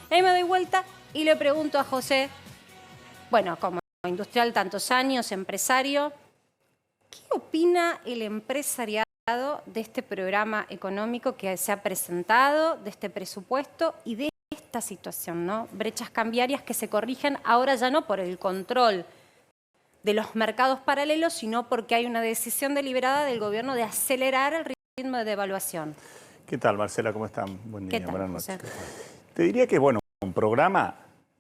Ahí me doy vuelta y le pregunto a José, bueno, como industrial tantos años, empresario, ¿qué opina el empresariado de este programa económico que se ha presentado, de este presupuesto y de esta situación, ¿no? Brechas cambiarias que se corrigen ahora ya no por el control de los mercados paralelos, sino porque hay una decisión deliberada del gobierno de acelerar el ritmo de devaluación. ¿Qué tal, Marcela? ¿Cómo están? Buen día, ¿Qué tal, buenas José? noches. Te diría que, bueno, un programa,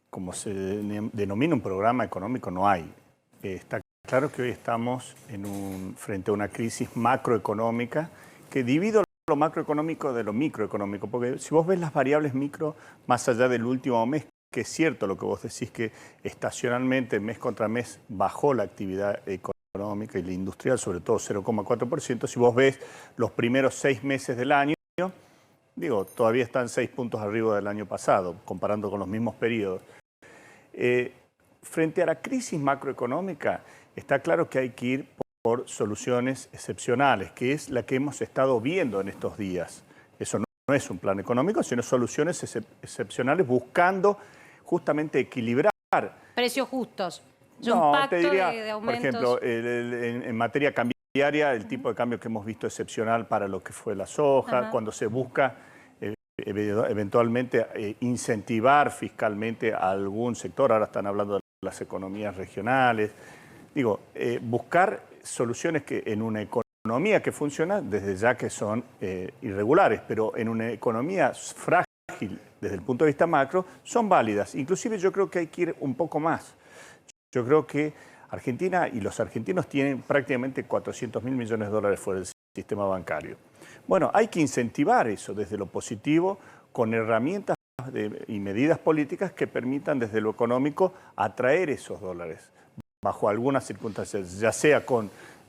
como se denomina un programa económico, no hay. Está claro que hoy estamos frente a una crisis macroeconómica que divido lo macroeconómico de lo microeconómico, porque si vos ves las variables micro, más allá del último mes, que es cierto lo que vos decís, que estacionalmente, mes contra mes, bajó la actividad económica y la industrial, sobre todo 0,4%, si vos ves los primeros 6 meses del año, digo, todavía están 6 puntos arriba del año pasado, comparando con los mismos periodos. Frente a la crisis macroeconómica, está claro que hay que ir por soluciones excepcionales, que es la que hemos estado viendo en estos días. Eso no es un plan económico, sino soluciones excepcionales buscando justamente equilibrar. Precios justos. No, Un pacto te diría, de aumentos. por ejemplo, en materia cambiaria, el tipo de cambio que hemos visto excepcional para lo que fue la soja, cuando se busca eventualmente incentivar fiscalmente a algún sector, ahora están hablando de las economías regionales, digo, buscar soluciones que en una economía que funciona, desde ya que son irregulares, pero en una economía frágil desde el punto de vista macro, son válidas. Inclusive yo creo que hay que ir un poco más. Yo creo que Argentina y los argentinos tienen prácticamente 400.000 millones de dólares fuera del sistema bancario. Bueno, hay que incentivar eso desde lo positivo con herramientas y medidas políticas que permitan desde lo económico atraer esos dólares bajo algunas circunstancias, ya sea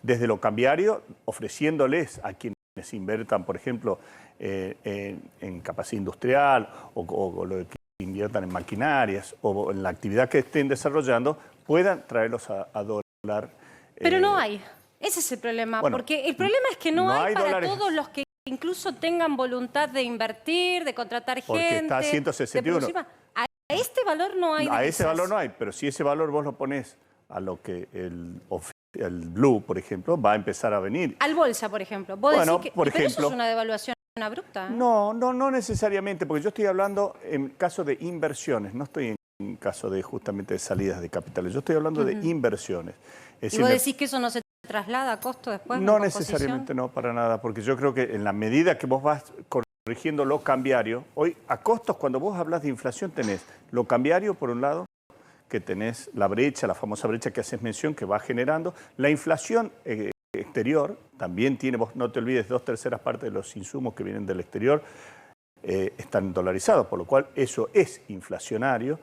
desde lo cambiario, ofreciéndoles a quienes inviertan, por ejemplo, en capacidad industrial o lo que inviertan en maquinarias o en la actividad que estén desarrollando, puedan traerlos a dólar. Pero no hay. Ese es el problema. Bueno, porque el problema es que no hay para dólares. Todos los que incluso tengan voluntad de invertir, de contratar Porque gente. está a 161. A este valor no hay. A ese valor no hay, pero si ese valor vos lo pones a lo que el blue, por ejemplo, va a empezar a venir. Al bolsa, por ejemplo. ¿Vos decís que pero eso es una devaluación abrupta? No necesariamente, porque yo estoy hablando en caso de inversiones, no estoy en caso de justamente de salidas de capitales, yo estoy hablando de inversiones. Es decir, ¿y vos decís que eso no se traslada a costo después? No necesariamente, no, para nada, porque yo creo que en la medida que vos vas corrigiendo lo cambiario, hoy a costos, cuando vos hablas de inflación, tenés lo cambiario por un lado, que tenés la brecha, la famosa brecha que haces mención, que va generando, la inflación exterior, también tiene, vos no te olvides, 2/3 partes de los insumos que vienen del exterior están dolarizados, por lo cual eso es inflacionario.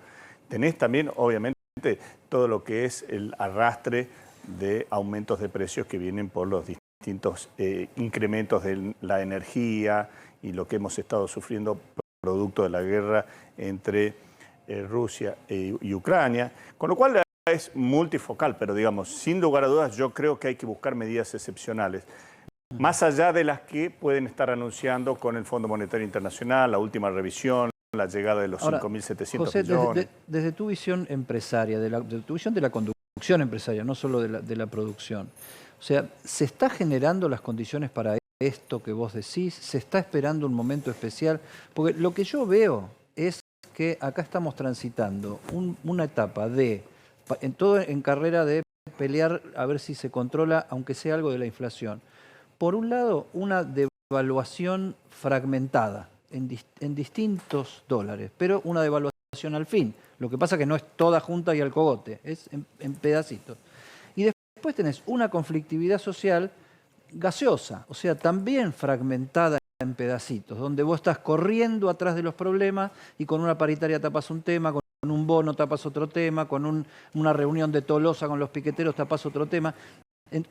Tenés también, obviamente, todo lo que es el arrastre de aumentos de precios que vienen por los distintos incrementos de la energía y lo que hemos estado sufriendo producto de la guerra entre Rusia y Ucrania, con lo cual es multifocal, pero digamos, sin lugar a dudas, yo creo que hay que buscar medidas excepcionales, más allá de las que pueden estar anunciando con el Fondo Monetario Internacional, la última revisión, la llegada de los 5.700 millones. Desde tu visión empresaria, de tu visión de la conducción empresaria, no solo de la producción, o sea, ¿se está generando las condiciones para esto que vos decís? ¿Se está esperando un momento especial? Porque lo que yo veo es que acá estamos transitando una etapa en carrera de pelear a ver si se controla, aunque sea algo de la inflación. Por un lado, una devaluación fragmentada en distintos dólares, pero una devaluación al fin. Lo que pasa es que no es toda junta y al cogote, es en pedacitos. Y después tenés una conflictividad social gaseosa, o sea, también fragmentada en pedacitos, donde vos estás corriendo atrás de los problemas y con una paritaria tapas un tema, con un bono tapas otro tema, con una reunión de Tolosa con los piqueteros tapas otro tema.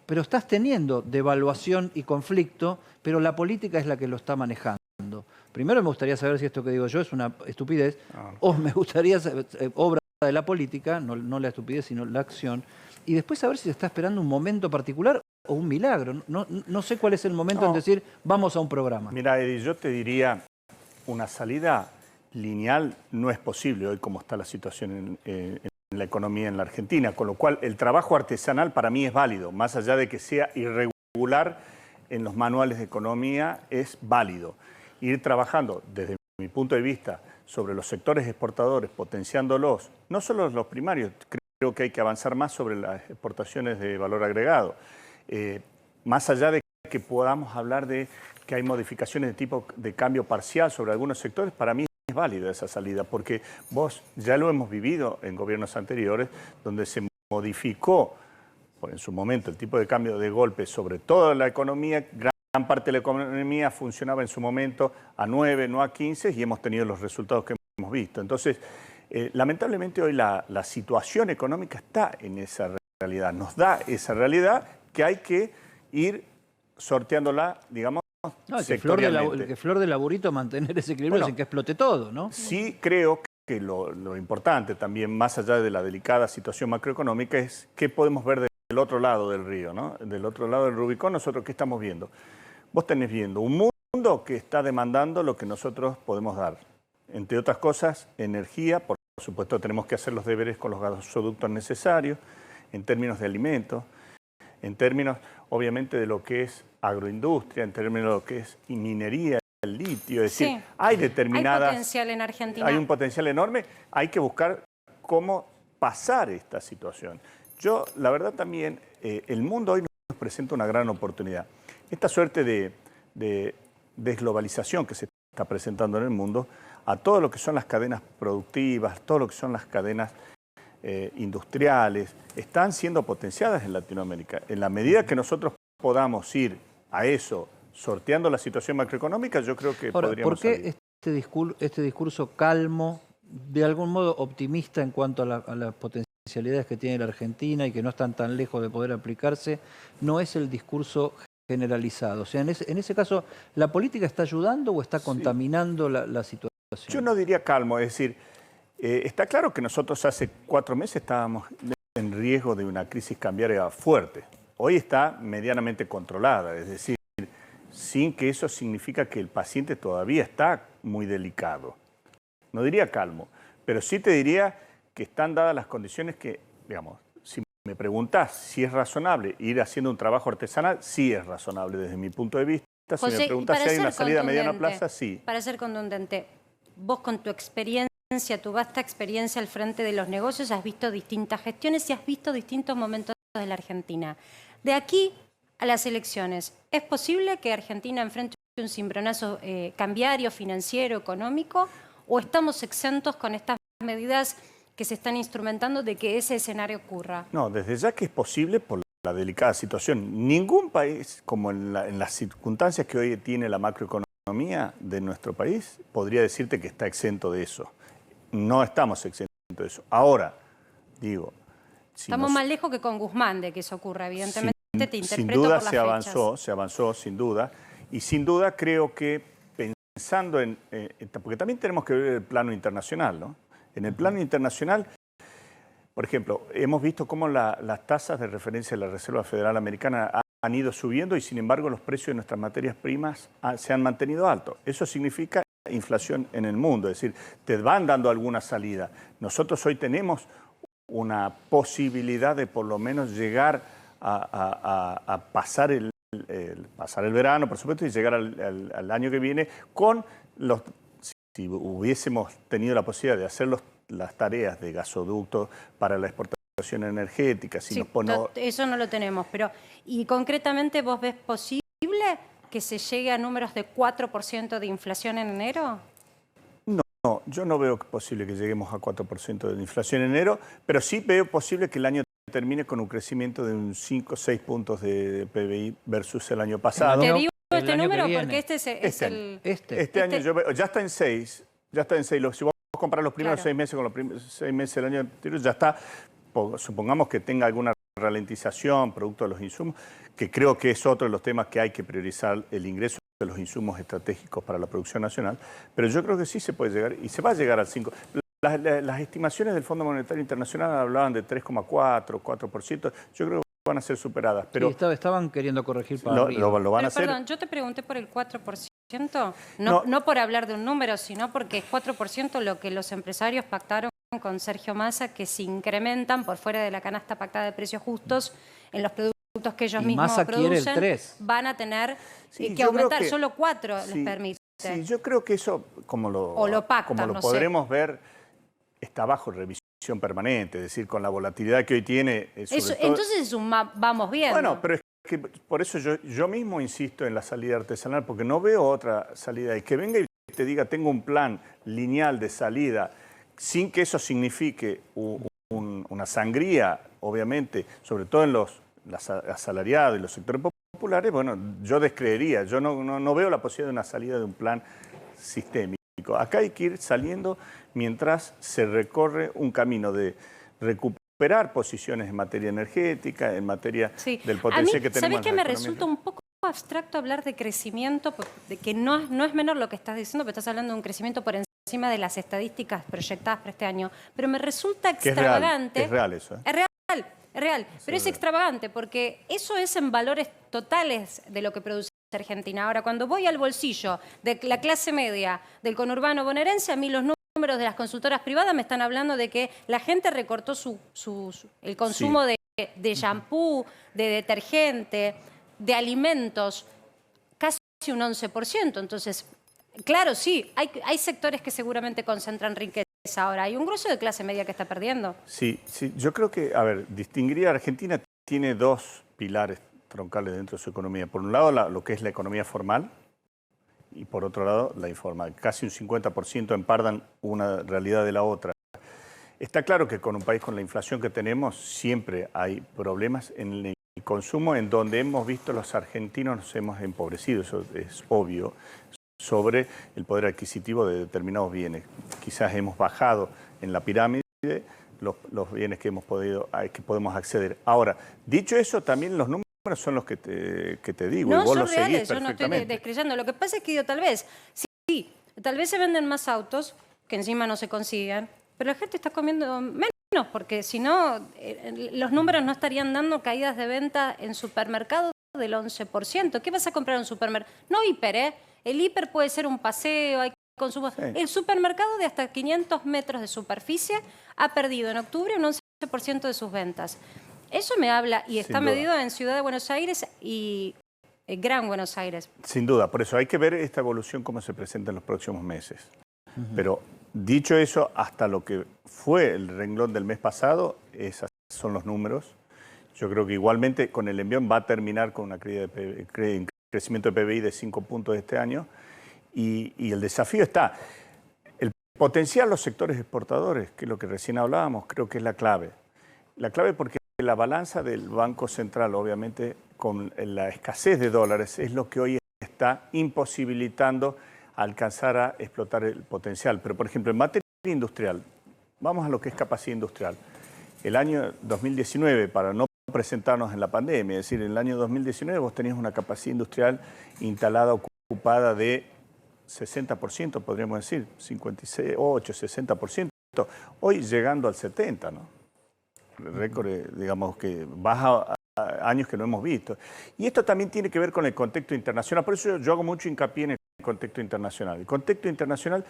Pero estás teniendo devaluación y conflicto, pero la política es la que lo está manejando. Primero me gustaría saber si esto que digo yo es una estupidez, o me gustaría saber, obra de la política, no la estupidez, sino la acción, y después saber si se está esperando un momento particular o un milagro. No sé cuál es el momento en decir, vamos a un programa. Mira, Eddie, yo te diría una salida lineal no es posible hoy como está la situación en la economía en la Argentina, con lo cual el trabajo artesanal para mí es válido, más allá de que sea irregular en los manuales de economía, es válido. Ir trabajando desde mi punto de vista sobre los sectores exportadores, potenciándolos, no solo los primarios, creo que hay que avanzar más sobre las exportaciones de valor agregado, más allá de que podamos hablar de que hay modificaciones de tipo de cambio parcial sobre algunos sectores, para mí es válida esa salida, porque vos ya lo hemos vivido en gobiernos anteriores, donde se modificó en su momento el tipo de cambio de golpe sobre toda la economía. Gran parte de la economía funcionaba en su momento a 9, no a 15, y hemos tenido los resultados que hemos visto. Entonces, lamentablemente hoy la situación económica está en esa realidad, nos da esa realidad que hay que ir sorteándola, digamos, no, sectorialmente. que flor de laburito mantener ese equilibrio sin que explote todo, ¿no? Sí creo que lo importante también, más allá de la delicada situación macroeconómica, es qué podemos ver del otro lado del río, ¿no? Del otro lado del Rubicón, nosotros qué estamos viendo. Vos tenés viendo un mundo que está demandando lo que nosotros podemos dar. Entre otras cosas, energía, por supuesto tenemos que hacer los deberes con los gasoductos necesarios, en términos de alimentos, en términos, obviamente, de lo que es agroindustria, en términos de lo que es minería, el litio, es decir, hay determinadas... Hay potencial en Argentina. Hay un potencial enorme, hay que buscar cómo pasar esta situación. Yo, la verdad también, el mundo hoy nos presenta una gran oportunidad. Esta suerte de desglobalización que se está presentando en el mundo, a todo lo que son las cadenas productivas, todo lo que son las cadenas industriales, están siendo potenciadas en Latinoamérica. En la medida que nosotros podamos ir a eso, sorteando la situación macroeconómica, yo creo que podríamos salir. ¿Por qué este discurso calmo, de algún modo optimista en cuanto a las potencialidades que tiene la Argentina y que no están tan lejos de poder aplicarse, no es el discurso generalizado? O sea, en ese caso, ¿la política está ayudando o está contaminando la situación? Yo no diría calmo, es decir, está claro que nosotros hace 4 meses estábamos en riesgo de una crisis cambiaria fuerte. Hoy está medianamente controlada, es decir, sin que eso significa que el paciente todavía está muy delicado. No diría calmo, pero sí te diría que están dadas las condiciones que, digamos, si me preguntás si es razonable ir haciendo un trabajo artesanal, sí es razonable desde mi punto de vista. José, si me preguntás si hay una salida a mediana plaza, sí. Para ser contundente, vos con tu experiencia, tu vasta experiencia al frente de los negocios, has visto distintas gestiones y has visto distintos momentos de la Argentina. De aquí a las elecciones, ¿es posible que Argentina enfrente un cimbronazo cambiario, financiero, económico? ¿O estamos exentos con estas medidas que se están instrumentando de que ese escenario ocurra? No, desde ya que es posible por la delicada situación. Ningún país, como en las circunstancias que hoy tiene la macroeconomía de nuestro país, podría decirte que está exento de eso. No estamos exentos de eso. Ahora, digo... Estamos más lejos que con Guzmán de que eso ocurra, evidentemente. Te interpreto sin duda por las se avanzó, sin duda. Y sin duda creo que pensando porque también tenemos que ver el plano internacional, ¿no? En el plano internacional, por ejemplo, hemos visto cómo las tasas de referencia de la Reserva Federal Americana han ido subiendo y sin embargo los precios de nuestras materias primas se han mantenido altos. Eso significa inflación en el mundo, es decir, te van dando alguna salida. Nosotros hoy tenemos una posibilidad de por lo menos llegar a pasar el verano, por supuesto, y llegar al año que viene con si hubiésemos tenido la posibilidad de hacer las tareas de gasoducto para la exportación energética. Eso no lo tenemos, pero ¿y concretamente vos ves posible que se llegue a números de 4% de inflación en enero? No, yo no veo posible que lleguemos a 4% de inflación en enero, pero sí veo posible que el año termine con un crecimiento de un 5 o 6 puntos de PBI versus el año pasado. Te digo este número porque este año ya está en 6. Ya está en 6. Si vos compras los primeros 6 meses con los 6 meses del año anterior, ya está. Supongamos que tenga alguna ralentización producto de los insumos, que creo que es otro de los temas que hay que priorizar, el ingreso de los insumos estratégicos para la producción nacional. Pero yo creo que sí se puede llegar, y se va a llegar al 5%. Las estimaciones del Fondo Monetario Internacional hablaban de 3,4%, 4%. Yo creo que van a ser superadas. Pero sí, estaban queriendo corregir para arriba. Lo van a hacer. Perdón, yo te pregunté por el 4%. No por hablar de un número, sino porque es 4% lo que los empresarios pactaron con Sergio Massa, que se incrementan por fuera de la canasta pactada de precios justos en los productos que ellos mismos Massa quiere el producen, 3. van a tener Sí, que yo creo aumentar, solo 4 sí, les permite. Sí, yo creo que eso, como lo pactan, no sé. podremos ver, está bajo revisión permanente, es decir, con la volatilidad que hoy tiene. Entonces es un vamos bien. Bueno, pero es que por eso yo mismo insisto en la salida artesanal, porque no veo otra salida. Y que venga y te diga, tengo un plan lineal de salida, sin que eso signifique una sangría, obviamente, sobre todo en los asalariados y los sectores populares, bueno, yo descreería. Yo no veo la posibilidad de una salida de un plan sistémico. Acá hay que ir saliendo mientras se recorre un camino de recuperar posiciones en materia energética, en materia del potencial que tenemos. ¿Sabés que me resulta un poco abstracto hablar de crecimiento? De que no es menor lo que estás diciendo, pero estás hablando de un crecimiento por encima de las estadísticas proyectadas para este año. Pero me resulta extravagante. Es real eso. Es real, pero es extravagante porque eso es en valores totales de lo que produce Argentina. Ahora, cuando voy al bolsillo de la clase media del conurbano bonaerense, a mí los números de las consultoras privadas me están hablando de que la gente recortó el consumo de shampoo, de detergente, de alimentos, casi un 11%. Entonces, claro, sí, hay sectores que seguramente concentran riqueza. Ahora, hay un grueso de clase media que está perdiendo. Sí, yo creo que, a ver, distinguiría Argentina tiene dos pilares troncales dentro de su economía. Por un lado, lo que es la economía formal y por otro lado, la informal. Casi un 50% empardan una realidad de la otra. Está claro que con un país con la inflación que tenemos siempre hay problemas en el consumo en donde hemos visto los argentinos nos hemos empobrecido, eso es obvio, sobre el poder adquisitivo de determinados bienes. Quizás hemos bajado en la pirámide los bienes que podemos acceder. Ahora, dicho eso, también los números son los que te digo, no, y vos son los seguís reales, yo no perfectamente. estoy descreyendo. Lo que pasa es que tal vez se venden más autos, que encima no se consiguen, pero la gente está comiendo menos, porque si no, los números no estarían dando caídas de venta en supermercados del 11%. ¿Qué vas a comprar en un supermercado? No hiper, ¿eh? El hiper puede ser un paseo, hay consumo. Sí. El supermercado de hasta 500 metros de superficie ha perdido en octubre un 11% de sus ventas. Eso me habla, y está medido en Ciudad de Buenos Aires y Gran Buenos Aires. Sin duda, por eso hay que ver esta evolución cómo se presenta en los próximos meses. Pero dicho eso, hasta lo que fue el renglón del mes pasado, esos son los números. Yo creo que igualmente con el envión va a terminar con una crecimiento de PBI de 5 puntos este año. Y el desafío está. El potenciar los sectores exportadores, que es lo que recién hablábamos, creo que es la clave. La clave porque la balanza del Banco Central, obviamente, con la escasez de dólares, es lo que hoy está imposibilitando alcanzar a explotar el potencial. Pero, por ejemplo, en materia industrial, vamos a lo que es capacidad industrial. El año 2019, para no presentarnos en la pandemia, es decir, en el año 2019 vos tenías una capacidad industrial instalada, ocupada de 60%, podríamos decir, 58, 60%. Hoy llegando al 70%, ¿no? El récord, digamos, que baja a años que no hemos visto. Y esto también tiene que ver con el contexto internacional. Por eso yo hago mucho hincapié en el contexto internacional. El contexto internacional,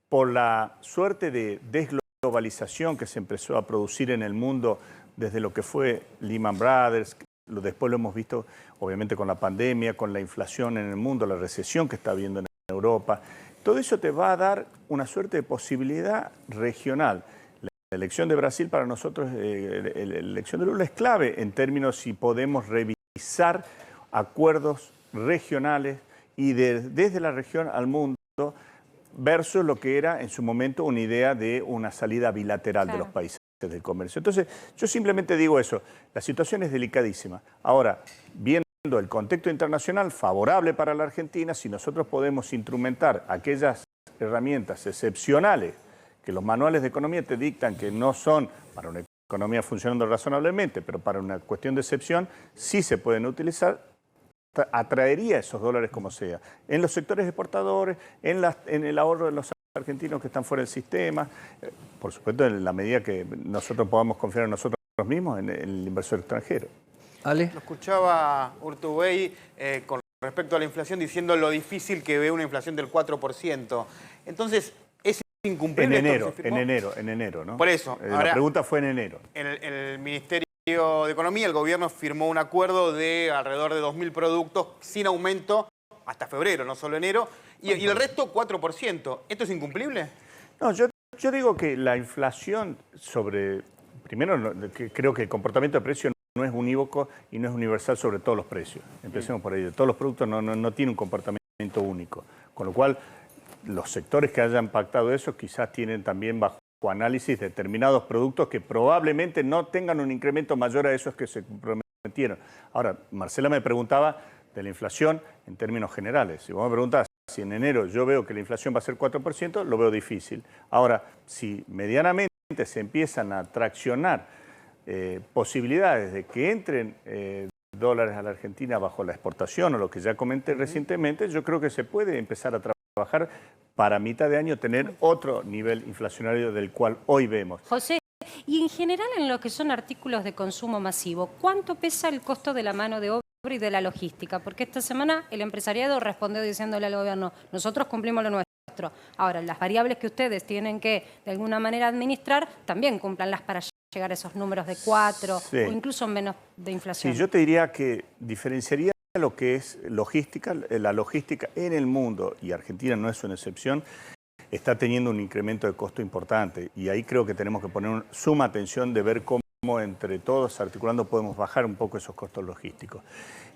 por la suerte de desglobalización que se empezó a producir en el mundo desde lo que fue Lehman Brothers, después lo hemos visto obviamente con la pandemia, con la inflación en el mundo, la recesión que está habiendo en Europa. Todo eso te va a dar una suerte de posibilidad regional. La elección de Brasil para nosotros, la elección de Lula es clave en términos si podemos revisar acuerdos regionales y desde la región al mundo versus lo que era en su momento una idea de una salida bilateral de los países del comercio. Entonces, yo simplemente digo eso, la situación es delicadísima. Ahora, viendo el contexto internacional favorable para la Argentina, si nosotros podemos instrumentar aquellas herramientas excepcionales que los manuales de economía te dictan que no son para una economía funcionando razonablemente, pero para una cuestión de excepción, sí se pueden utilizar, atraería esos dólares como sea, en los sectores exportadores, en el ahorro de los argentinos que están fuera del sistema, por supuesto en la medida que nosotros podamos confiar en nosotros mismos, en el inversor extranjero. Ale. Lo escuchaba Urtubey con respecto a la inflación diciendo lo difícil que ve una inflación del 4%. Entonces, ¿es incumplible esto que se firmó? En enero, ¿no? Por eso. La pregunta fue en enero. El Ministerio de Economía, el gobierno firmó un acuerdo de alrededor de 2.000 productos sin aumento hasta febrero, no solo enero, y el resto 4%. ¿Esto es incumplible? No, yo digo que la inflación primero, creo que el comportamiento de precios no es unívoco y no es universal sobre todos los precios. Empecemos por ahí. Todos los productos no tienen un comportamiento único. Con lo cual, los sectores que hayan pactado eso quizás tienen también bajo análisis determinados productos que probablemente no tengan un incremento mayor a esos que se comprometieron. Ahora, Marcela me preguntaba de la inflación en términos generales. Si vos me preguntás si en enero yo veo que la inflación va a ser 4%, lo veo difícil. Ahora, si medianamente se empiezan a traccionar posibilidades de que entren dólares a la Argentina bajo la exportación o lo que ya comenté recientemente, yo creo que se puede empezar a trabajar para mitad de año tener otro nivel inflacionario del cual hoy vemos. José, y en general en lo que son artículos de consumo masivo, ¿cuánto pesa el costo de la mano de obra y de la logística? Porque esta semana el empresariado respondió diciéndole al gobierno, nosotros cumplimos lo nuestro. Ahora, las variables que ustedes tienen que de alguna manera administrar, también cúmplanlas para llegar a esos números de 4 Sí. o incluso menos de inflación. Sí, yo te diría que diferenciaría lo que es logística. La logística en el mundo, y Argentina no es una excepción, está teniendo un incremento de costo importante. Y ahí creo que tenemos que poner suma atención de ver cómo entre todos, articulando, podemos bajar un poco esos costos logísticos.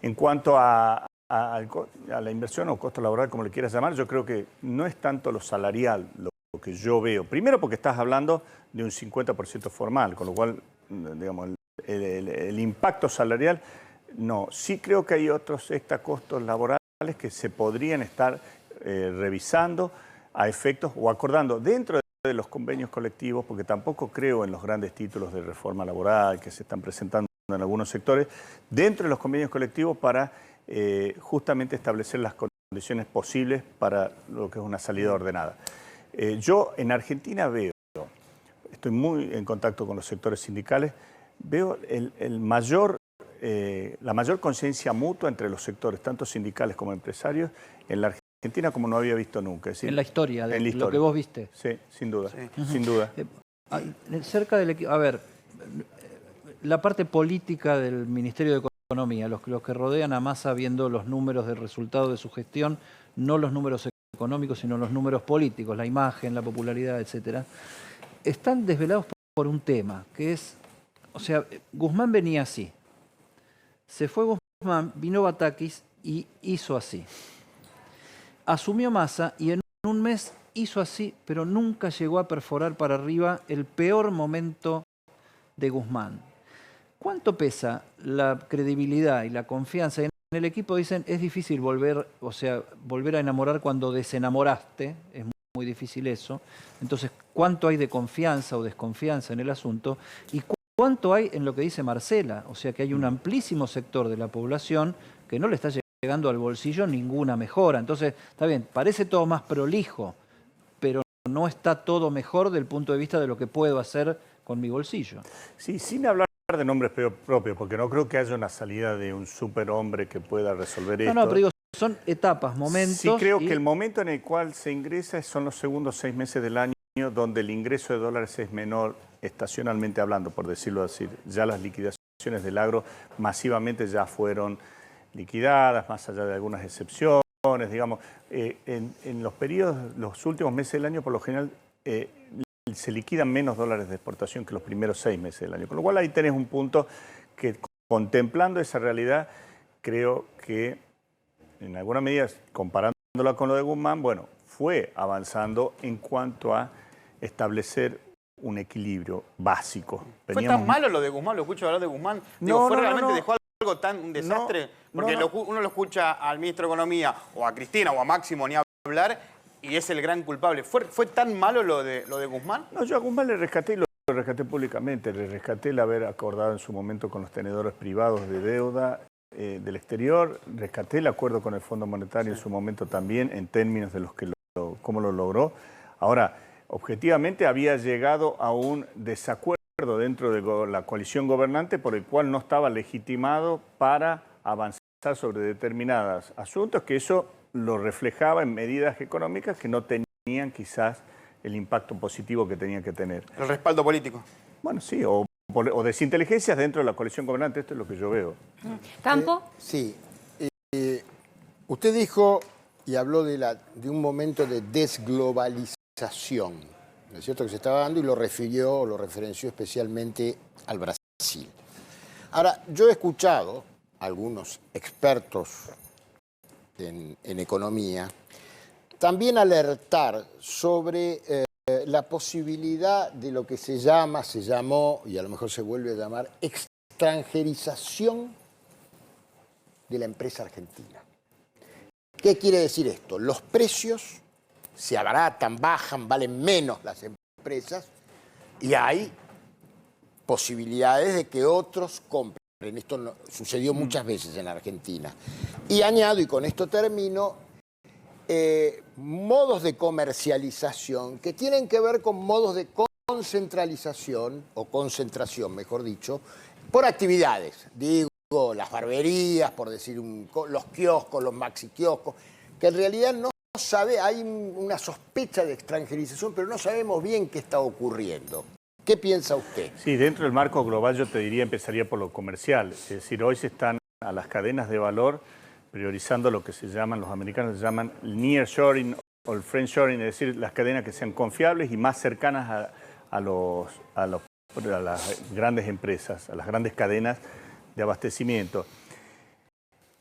En cuanto a la inversión o costo laboral, como le quieras llamar, yo creo que no es tanto lo salarial lo que yo veo. Primero porque estás hablando de un 50% formal, con lo cual, digamos, el impacto salarial, no. Sí creo que hay otros costos laborales que se podrían estar revisando a efectos o acordando dentro de los convenios colectivos, porque tampoco creo en los grandes títulos de reforma laboral que se están presentando en algunos sectores, dentro de los convenios colectivos para justamente establecer las condiciones posibles para lo que es una salida ordenada. Yo en Argentina veo, estoy muy en contacto con los sectores sindicales, veo la mayor conciencia mutua entre los sectores, tanto sindicales como empresarios, en la Argentina como no había visto nunca. Es decir, En la historia, en la lo historia. que vos viste. Sí, sin duda, Sí. sin duda. Cerca del equipo, a ver, la parte política del Ministerio de Economía, los que rodean a Massa viendo los números del resultado de su gestión, no los números económicos, sino los números políticos, la imagen, la popularidad, etcétera, están desvelados por un tema, que es, o sea, Guzmán venía así. Se fue Guzmán, vino Batakis y hizo así. Asumió Massa y en un mes hizo así, pero nunca llegó a perforar para arriba el peor momento de Guzmán. ¿Cuánto pesa la credibilidad y la confianza? En el equipo dicen, es difícil volver a enamorar cuando desenamoraste, es muy difícil eso. Entonces, ¿cuánto hay de confianza o desconfianza en el asunto? Y ¿cuánto hay en lo que dice Marcela? O sea, que hay un amplísimo sector de la población que no le está llegando al bolsillo ninguna mejora. Entonces, está bien, parece todo más prolijo, pero no está todo mejor del punto de vista de lo que puedo hacer con mi bolsillo. Sí, sin hablar de nombres propios, porque no creo que haya una salida de un superhombre que pueda resolver esto. No, pero digo, son etapas, momentos. Sí creo que el momento en el cual se ingresa son los segundos 6 meses del año, donde el ingreso de dólares es menor, estacionalmente hablando, por decirlo así. Ya las liquidaciones del agro masivamente ya fueron liquidadas, más allá de algunas excepciones, digamos. En los periodos, los últimos meses del año, por lo general, se liquidan menos dólares de exportación que los primeros 6 meses del año. Con lo cual ahí tenés un punto que, contemplando esa realidad, creo que en alguna medida, comparándola con lo de Guzmán, bueno, fue avanzando en cuanto a establecer un equilibrio básico. ¿Fue tan malo lo de Guzmán? Lo escucho hablar de Guzmán. Digo, ¿realmente dejó algo tan un desastre? Porque uno lo escucha al ministro de Economía, o a Cristina, o a Máximo, ni hablar, y es el gran culpable. ¿Fue tan malo lo de Guzmán? No, yo a Guzmán le rescaté y lo rescaté públicamente. Le rescaté el haber acordado en su momento con los tenedores privados de deuda del exterior. Rescaté el acuerdo con el Fondo Monetario en su momento también, en términos de cómo lo logró. Ahora, objetivamente había llegado a un desacuerdo dentro de la coalición gobernante por el cual no estaba legitimado para avanzar sobre determinados asuntos, que eso lo reflejaba en medidas económicas que no tenían quizás el impacto positivo que tenían que tener. El respaldo político. Bueno, sí, o desinteligencias dentro de la coalición gobernante, esto es lo que yo veo. ¿Campo? Sí. Usted dijo y habló de un momento de desglobalización, ¿no es cierto?, que se estaba dando y lo referenció especialmente al Brasil. Ahora, yo he escuchado a algunos expertos en economía también alertar sobre la posibilidad de lo que se llamó, y a lo mejor se vuelve a llamar, extranjerización de la empresa argentina. ¿Qué quiere decir esto? Los precios se abaratan, bajan, valen menos las empresas y hay posibilidades de que otros compren. Esto sucedió muchas veces en Argentina. Y añado, y con esto termino, modos de comercialización que tienen que ver con modos de concentralización, o concentración, mejor dicho, por actividades. Digo, las barberías, por decir, los kioscos, los maxi kioscos, que en realidad no sabe, hay una sospecha de extranjerización, pero no sabemos bien qué está ocurriendo. ¿Qué piensa usted? Sí, dentro del marco global yo te diría, empezaría por lo comercial. Es decir, hoy se están a las cadenas de valor priorizando lo que se llaman, los americanos se llaman nearshoring o el friendshoring, es decir, las cadenas que sean confiables y más cercanas a las grandes empresas, a las grandes cadenas de abastecimiento,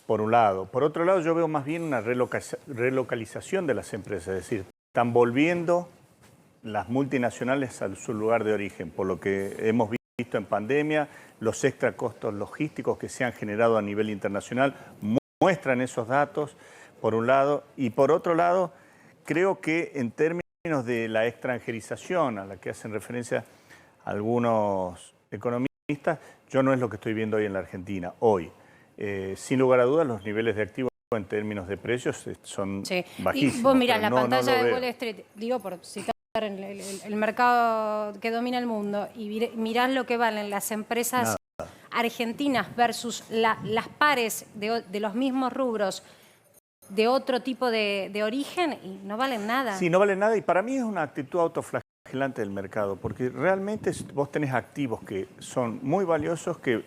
por un lado. Por otro lado, yo veo más bien una relocalización de las empresas, es decir, están volviendo las multinacionales a su lugar de origen, por lo que hemos visto en pandemia, los extra costos logísticos que se han generado a nivel internacional muestran esos datos, por un lado, y por otro lado, creo que en términos de la extranjerización a la que hacen referencia algunos economistas, yo no es lo que estoy viendo hoy en la Argentina, hoy. Sin lugar a dudas, los niveles de activos en términos de precios son bajísimos. Y vos mirás la pantalla de Wall Street, digo por citar el mercado que domina el mundo, y mirás lo que valen las empresas argentinas versus las pares de los mismos rubros de otro tipo de origen, y no valen nada. Sí, no valen nada, y para mí es una actitud autoflagelante del mercado, porque realmente vos tenés activos que son muy valiosos, que,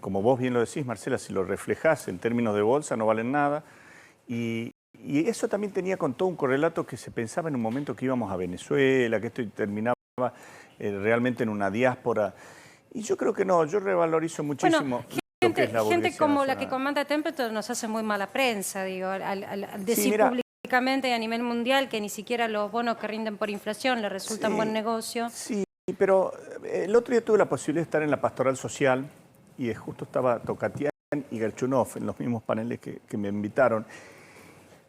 como vos bien lo decís, Marcela, si lo reflejás en términos de bolsa, no valen nada, y eso también tenía con todo un correlato que se pensaba en un momento que íbamos a Venezuela, que esto terminaba realmente en una diáspora. Y yo creo que no, yo revalorizo muchísimo lo que es la burguesía gente como nacional. la que comanda Templeton nos hace muy mala prensa, digo, al decir públicamente y a nivel mundial que ni siquiera los bonos que rinden por inflación le resultan buen negocio. Sí, pero el otro día tuve la posibilidad de estar en la Pastoral Social y justo estaba Tocatián y Gerchunov en los mismos paneles que me invitaron.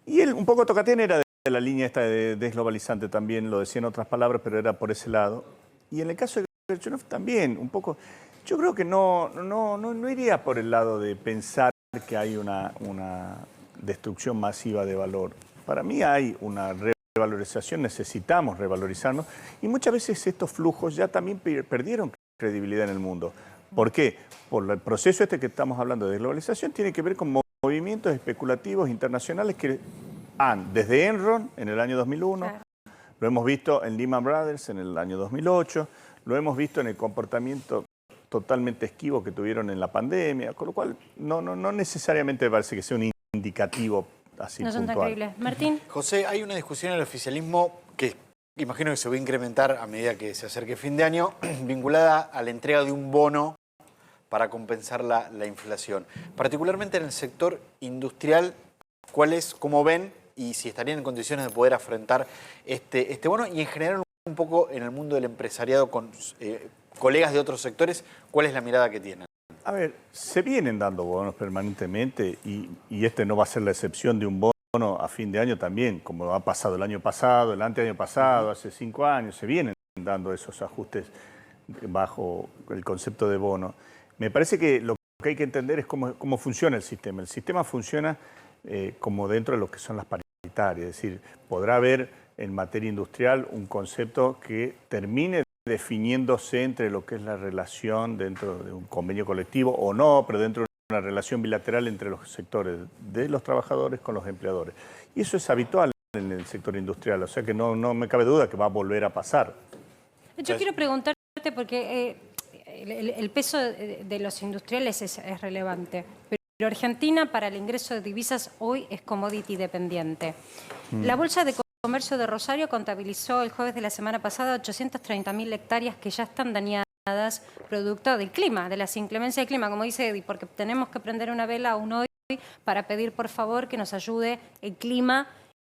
Y él, un poco Tocatián era de la línea esta de desglobalizante también, lo decía en otras palabras, pero era por ese lado. Y en el caso de Gerchunov también, un poco, yo creo que no iría por el lado de pensar que hay una destrucción masiva de valor. Para mí hay una revalorización, necesitamos revalorizarnos, y muchas veces estos flujos ya también perdieron credibilidad en el mundo. ¿Por qué? Por el proceso este que estamos hablando de desglobalización tiene que ver con movimientos especulativos internacionales que han, desde Enron en el año 2001, lo hemos visto en Lehman Brothers en el año 2008, lo hemos visto en el comportamiento totalmente esquivo que tuvieron en la pandemia, con lo cual no necesariamente parece que sea un indicativo así no son tan puntual. creíbles. Martín. José, hay una discusión en el oficialismo que imagino que se va a incrementar a medida que se acerque fin de año, vinculada a la entrega de un bono para compensar la inflación. Particularmente en el sector industrial, ¿cómo ven y si estarían en condiciones de poder afrontar este bono? Y en general un poco en el mundo del empresariado con colegas de otros sectores, ¿cuál es la mirada que tienen? A ver, se vienen dando bonos permanentemente y este no va a ser la excepción de un bono a fin de año también, como ha pasado el año pasado, el anteaño pasado, hace 5 años, se vienen dando esos ajustes bajo el concepto de bono. Me parece que lo que hay que entender es cómo funciona el sistema. El sistema funciona como dentro de lo que son las paritarias, es decir, podrá haber en materia industrial un concepto que termine definiéndose entre lo que es la relación dentro de un convenio colectivo o no, pero dentro de una una relación bilateral entre los sectores de los trabajadores con los empleadores. Y eso es habitual en el sector industrial, o sea que no me cabe duda que va a volver a pasar. Yo quiero preguntarte porque el peso de los industriales es relevante, pero Argentina para el ingreso de divisas hoy es commodity dependiente. La Bolsa de Comercio de Rosario contabilizó el jueves de la semana pasada 830.000 hectáreas que ya están dañadas producto del clima, de las inclemencias del clima, como dice Eddie, porque tenemos que prender una vela aún hoy para pedir por favor que nos ayude el clima